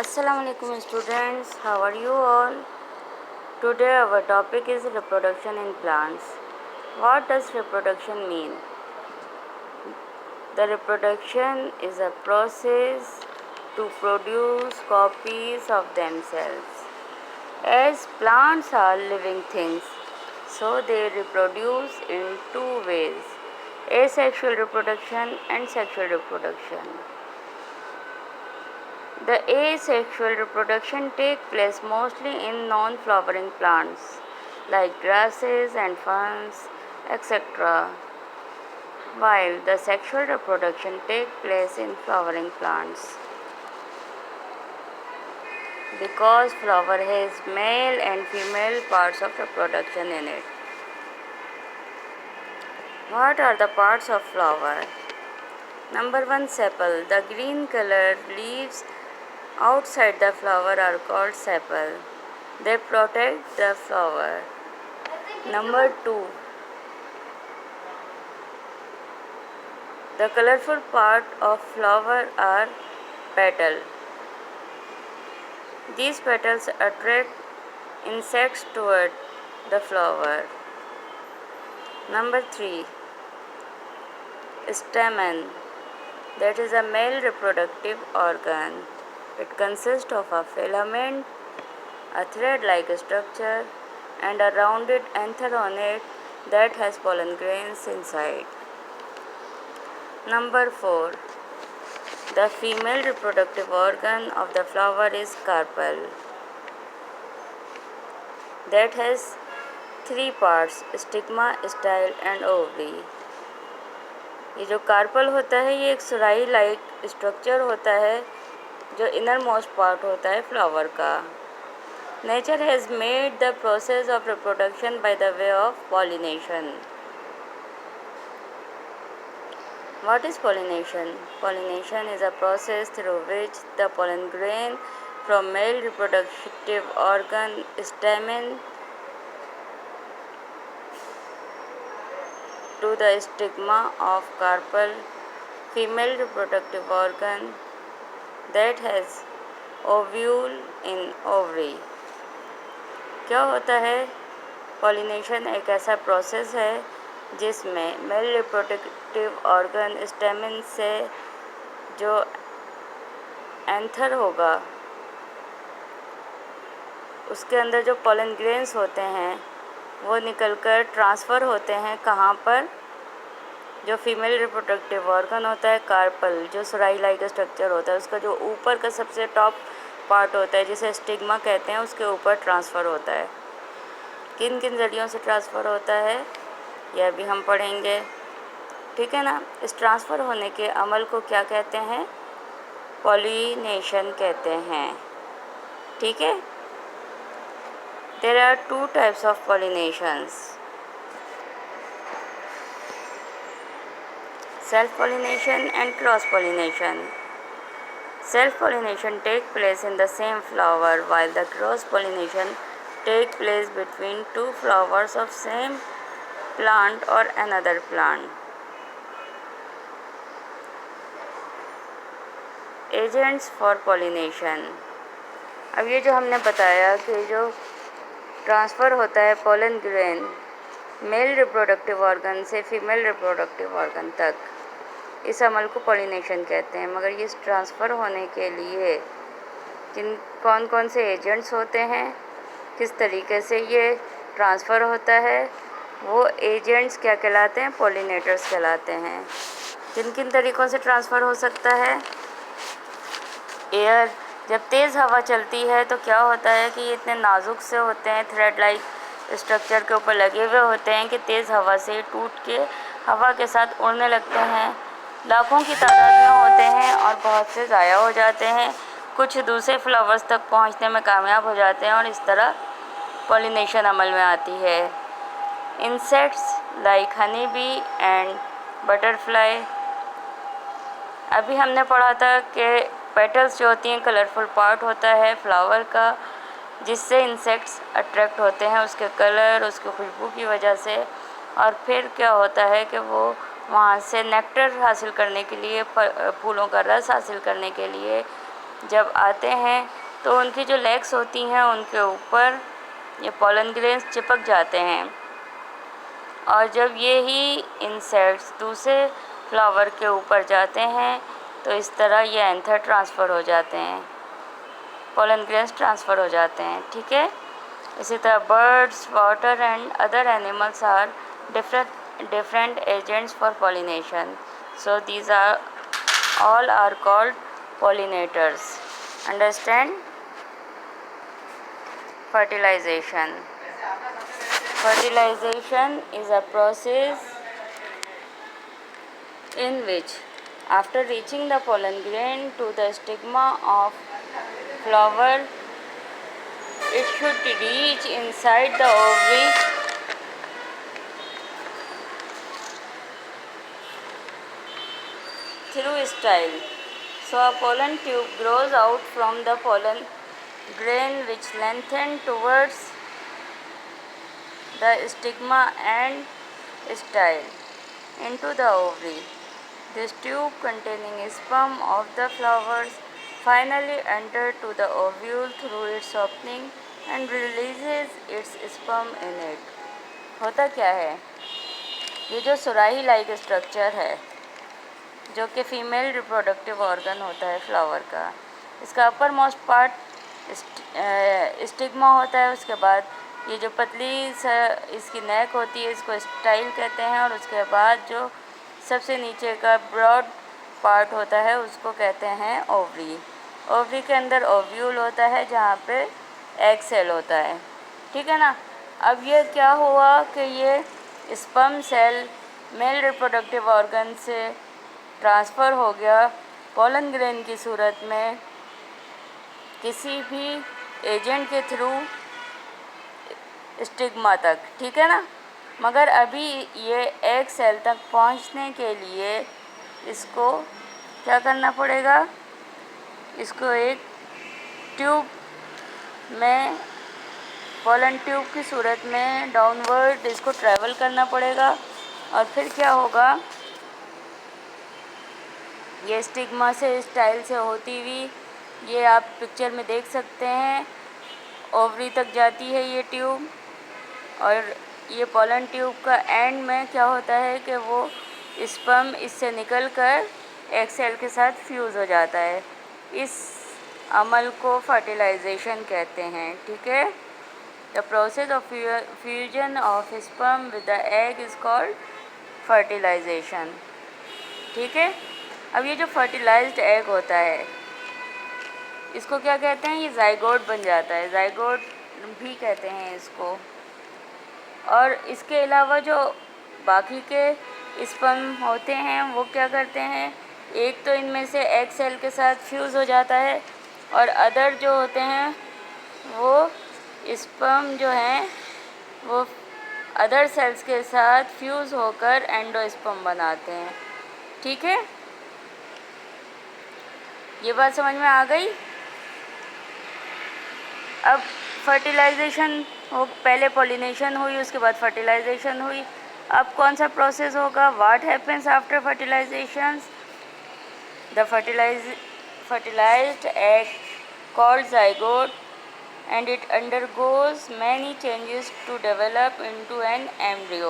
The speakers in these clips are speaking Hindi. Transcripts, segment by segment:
Assalamualaikum students, how are you all? Today our topic is reproduction in plants. What does reproduction mean? The reproduction is a process to produce copies of themselves. As plants are living things, so they reproduce in two ways: asexual reproduction and sexual reproduction. The asexual reproduction takes place mostly in non-flowering plants like grasses and ferns, etc., while the sexual reproduction takes place in flowering plants. Because flower has male and female parts of reproduction in it. What are the parts of flower? Number 1, sepal. The green colored leaves outside the flower are called sepal. They protect the flower. Number 2, the colorful part of flower are petal. These petals attract insects toward the flower. Number 3, stamen. That is a male reproductive organ. It consists of a filament, a thread-like structure, and a rounded anther on it that has pollen grains inside. Number 4, the female reproductive organ of the flower is carpel. That has 3 parts: stigma, style and ovary. ये जो कार्पल होता है ये एक सुराही लाइक स्ट्रक्चर होता है जो इनर मोस्ट पार्ट होता है फ्लावर का. Nature has made the process of reproduction by the way of pollination. What is pollination? Pollination is a process through which the pollen grain from male reproductive organ stamen to the stigma of carpel, female reproductive organ that has ovule in ovary. क्या होता है? पॉलिनेशन एक ऐसा प्रोसेस है जिसमें मेल रिप्रोडक्टिव ऑर्गन स्टेमन से जो एंथर होगा उसके अंदर जो पॉलन ग्रेन्स होते हैं वो निकलकर ट्रांसफ़र होते हैं कहाँ पर? जो फीमेल रिप्रोडक्टिव ऑर्गन होता है कार्पल, जो सुराही लाइक स्ट्रक्चर होता है, उसका जो ऊपर का सबसे टॉप पार्ट होता है जिसे स्टिग्मा कहते हैं, उसके ऊपर ट्रांसफ़र होता है. किन किन जरियों से ट्रांसफ़र होता है यह भी हम पढ़ेंगे, ठीक है ना. इस ट्रांसफ़र होने के अमल को क्या कहते हैं? पॉलिनेशन कहते हैं, ठीक है. There are 2 types of pollinations: self-pollination and cross-pollination. Self-pollination takes place in the same flower, while the cross-pollination takes place between 2 flowers of same plant or another plant. Agents for pollination. अब ये जो हमने बताया कि जो ट्रांसफ़र होता है pollen grain mail reproductive organ से फीमेल रिप्रोडक्टिव ऑर्गन तक, इस अमल को पॉलिनेशन कहते हैं. मगर ये ट्रांसफ़र होने के लिए कौन कौन से एजेंट्स होते हैं, किस तरीके से ये ट्रांसफ़र होता है, वो एजेंट्स क्या कहलाते हैं? पॉलिनेटर्स कहलाते हैं. किन किन तरीक़ों से ट्रांसफ़र हो सकता है? एयर, जब तेज़ हवा चलती है तो क्या होता है कि ये इतने नाजुक से होते हैं, थ्रेड लाइक स्ट्रक्चर के ऊपर लगे हुए होते हैं कि तेज़ हवा से टूट के हवा के साथ उड़ने लगते हैं. लाखों की तादाद में होते हैं और बहुत से ज़ाया हो जाते हैं. कुछ दूसरे फ्लावर्स तक पहुंचने में कामयाब हो जाते हैं और इस तरह पॉलिनेशन अमल में आती है. Insects like honey bee and butterfly. अभी हमने पढ़ा था कि पेटल्स जो होती हैं कलरफुल पार्ट होता है फ्लावर का जिससे इंसेक्ट्स अट्रैक्ट होते हैं उसके कलर, उसकी खुशबू की वजह से. और फिर क्या होता है कि वो वहाँ से नेक्टर हासिल करने के लिए, फूलों का रस हासिल करने के लिए जब आते हैं तो उनकी जो लेग्स होती हैं उनके ऊपर ये पोलन ग्रेन्स चिपक जाते हैं, और जब ये ही इंसेक्ट्स दूसरे फ्लावर के ऊपर जाते हैं तो इस तरह ये एंथर ट्रांसफ़र हो जाते हैं, पोलन ग्रेन्स ट्रांसफ़र हो जाते हैं। ठीक है, इसी तरह birds, water and other animals are different agents for pollination, so these are all are called pollinators. Understand? Fertilization is a process in which, after reaching the pollen grain to the stigma of flower, it should reach inside the ovary through style. So a pollen tube grows out from the pollen grain which lengthens towards the stigma and style into the ovary. This tube containing sperm of the flowers finally enters to the ovule through its opening and releases its sperm in it. होता क्या है, ये जो सुराही लाइक स्ट्रक्चर है जो कि फीमेल रिप्रोडक्टिव ऑर्गन होता है फ्लावर का, इसका अपर मोस्ट पार्ट स्टिग्मा होता है, उसके बाद ये जो पतली इसकी नेक होती है इसको स्टाइल कहते हैं, और उसके बाद जो सबसे नीचे का ब्रॉड पार्ट होता है उसको कहते हैं ओवरी। ओवरी के अंदर ओव्यूल होता है जहाँ पे एग सेल होता है। ठीक है ना। अब ये क्या हुआ कि ये sperm cell male reproductive organ से ट्रांसफ़र हो गया पोलन ग्रेन की सूरत में किसी भी एजेंट के थ्रू स्टिग्मा तक। ठीक है ना। मगर अभी ये एग सेल तक पहुंचने के लिए इसको क्या करना पड़ेगा, इसको एक ट्यूब में पोलन ट्यूब की सूरत में डाउनवर्ड इसको ट्रैवल करना पड़ेगा, और फिर क्या होगा, ये स्टिग्मा से स्टाइल से होती हुई ये आप पिक्चर में देख सकते हैं ओवरी तक जाती है ये ट्यूब, और ये पोलन ट्यूब का एंड में क्या होता है कि वो स्पर्म इससे निकलकर एग सेल के साथ फ्यूज़ हो जाता है। इस अमल को फर्टिलाइजेशन कहते हैं। ठीक है। The process of fusion of sperm with the egg is called fertilization. ठीक है। अब ये जो फर्टिलाइज्ड एग होता है इसको क्या कहते हैं, ये जाइगोट बन जाता है, जाइगोट भी कहते हैं इसको। और इसके अलावा जो बाकी के स्पर्म होते हैं वो क्या करते हैं, एक तो इनमें से एग सेल के साथ फ्यूज़ हो जाता है, और अदर जो होते हैं वो स्पर्म जो हैं वो अदर सेल्स के साथ फ्यूज़ होकर एंडोस्पर्म बनाते हैं। ठीक है। ये बात समझ में आ गई। अब फर्टिलाइजेशन हो, पहले पॉलिनेशन हुई उसके बाद फर्टिलाइजेशन हुई, अब कौन सा प्रोसेस होगा, what happens after fertilization, the fertilized egg called zygote and it undergoes many changes to develop into an embryo।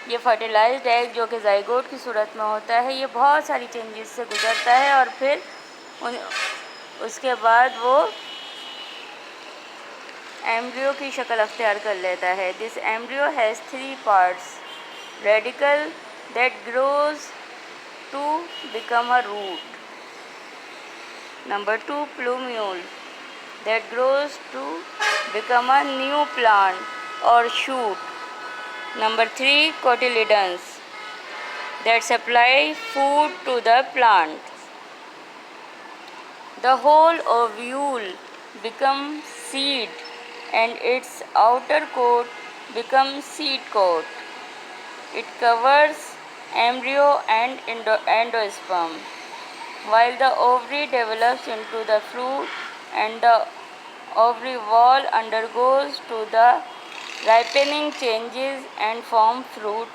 ये फर्टिलाइज्ड एग जो कि जाइगोट की सूरत में होता है ये बहुत सारी चेंजेस से गुजरता है और फिर उसके बाद वो एम्ब्रियो की शक्ल अख्तियार कर लेता है। This embryo has 3 parts, radicle that grows to become a root, number 2 plumule that grows to become a new plant और shoot, number 3 cotyledons that supply food to the plant. The whole ovule becomes seed and its outer coat becomes seed coat. It covers embryo and endosperm, while the ovary develops into the fruit and the ovary wall undergoes to the ripening changes and form fruit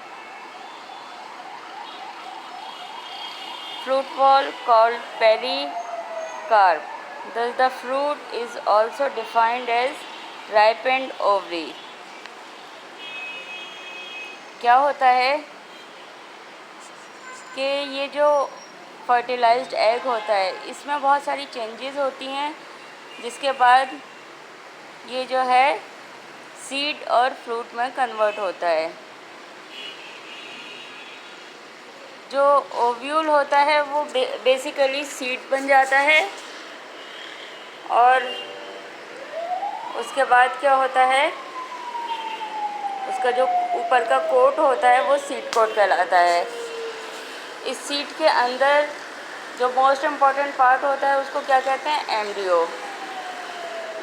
wall called pericarp. Thus the fruit is also defined as ripened ovary. क्या होता है कि ये जो फर्टिलाइज्ड एग होता है इसमें बहुत सारी चेंजेस होती हैं, जिसके बाद ये जो है सीड और फ्रूट में कन्वर्ट होता है। जो ओव्यूल होता है वो बेसिकली सीड बन जाता है, और उसके बाद क्या होता है, उसका जो ऊपर का कोट होता है वो सीड कोट कहलाता है। इस सीड के अंदर जो मोस्ट इम्पॉर्टेंट पार्ट होता है उसको क्या कहते हैं, एम्ब्रियो।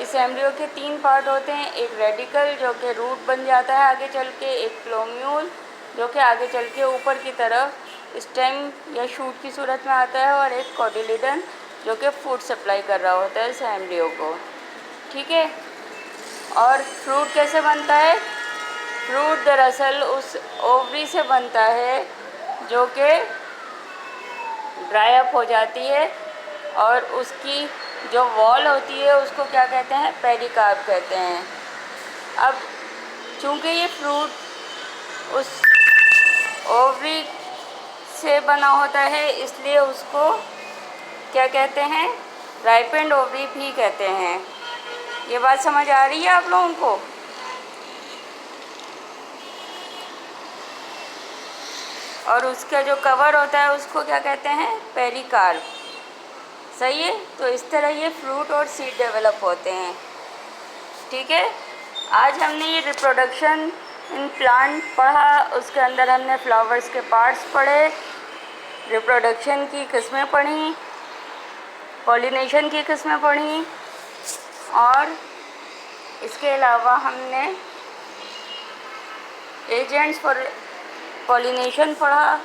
इस एम्ब्रियो के 3 पार्ट होते हैं, एक रेडिकल जो कि रूट बन जाता है आगे चल के, एक प्लोम्यूल जो कि आगे चल के ऊपर की तरफ स्टेम या शूट की सूरत में आता है, और एक कोटिलिडन जो कि फूड सप्लाई कर रहा होता है इस एम्ब्रियो को। ठीक है। और फ्रूट कैसे बनता है? फ्रूट दरअसल उस ओवरी से बनता है जो कि ड्राई अप हो जाती है, और उसकी जो वॉल होती है उसको क्या कहते हैं, पेरिकार्प कहते हैं। अब चूँकि ये फ्रूट उस ओवरी से बना होता है इसलिए उसको क्या कहते हैं, राइपेंड ओवरी भी कहते हैं। ये बात समझ आ रही है आप लोगों को? और उसका जो कवर होता है उसको क्या कहते हैं, पेरिकार्प। सही है। तो इस तरह ये फ्रूट और सीड डेवलप होते हैं। ठीक है। आज हमने ये रिप्रोडक्शन इन प्लांट पढ़ा, उसके अंदर हमने फ्लावर्स के पार्ट्स पढ़े, रिप्रोडक्शन की किस्में पढ़ी, पॉलिनेशन की किस्में पढ़ी, और इसके अलावा हमने एजेंट्स फॉर पॉलिनेशन पढ़ा।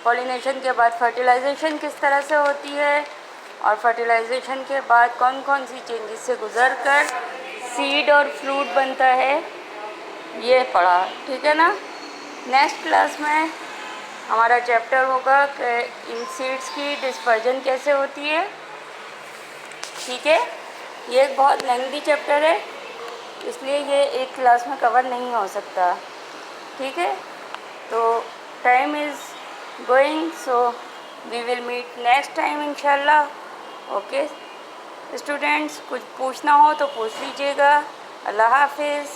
पॉलिनेशन के बाद फर्टिलाइजेशन किस तरह से होती है, और फर्टिलाइजेशन के बाद कौन कौन सी चेंजेस से गुजर कर सीड और फ्रूट बनता है, ये पढ़ा। ठीक है ना। नेक्स्ट क्लास में हमारा चैप्टर होगा कि इन सीड्स की डिस्पर्जन कैसे होती है। ठीक है। ये एक बहुत लेंथी चैप्टर है, इसलिए ये एक क्लास में कवर नहीं हो सकता। ठीक है। तो time is going, so we will meet next time इंशाल्लाह। ओके स्टूडेंट्स, कुछ पूछना हो तो पूछ लीजिएगा। अल्लाह हाफिज़।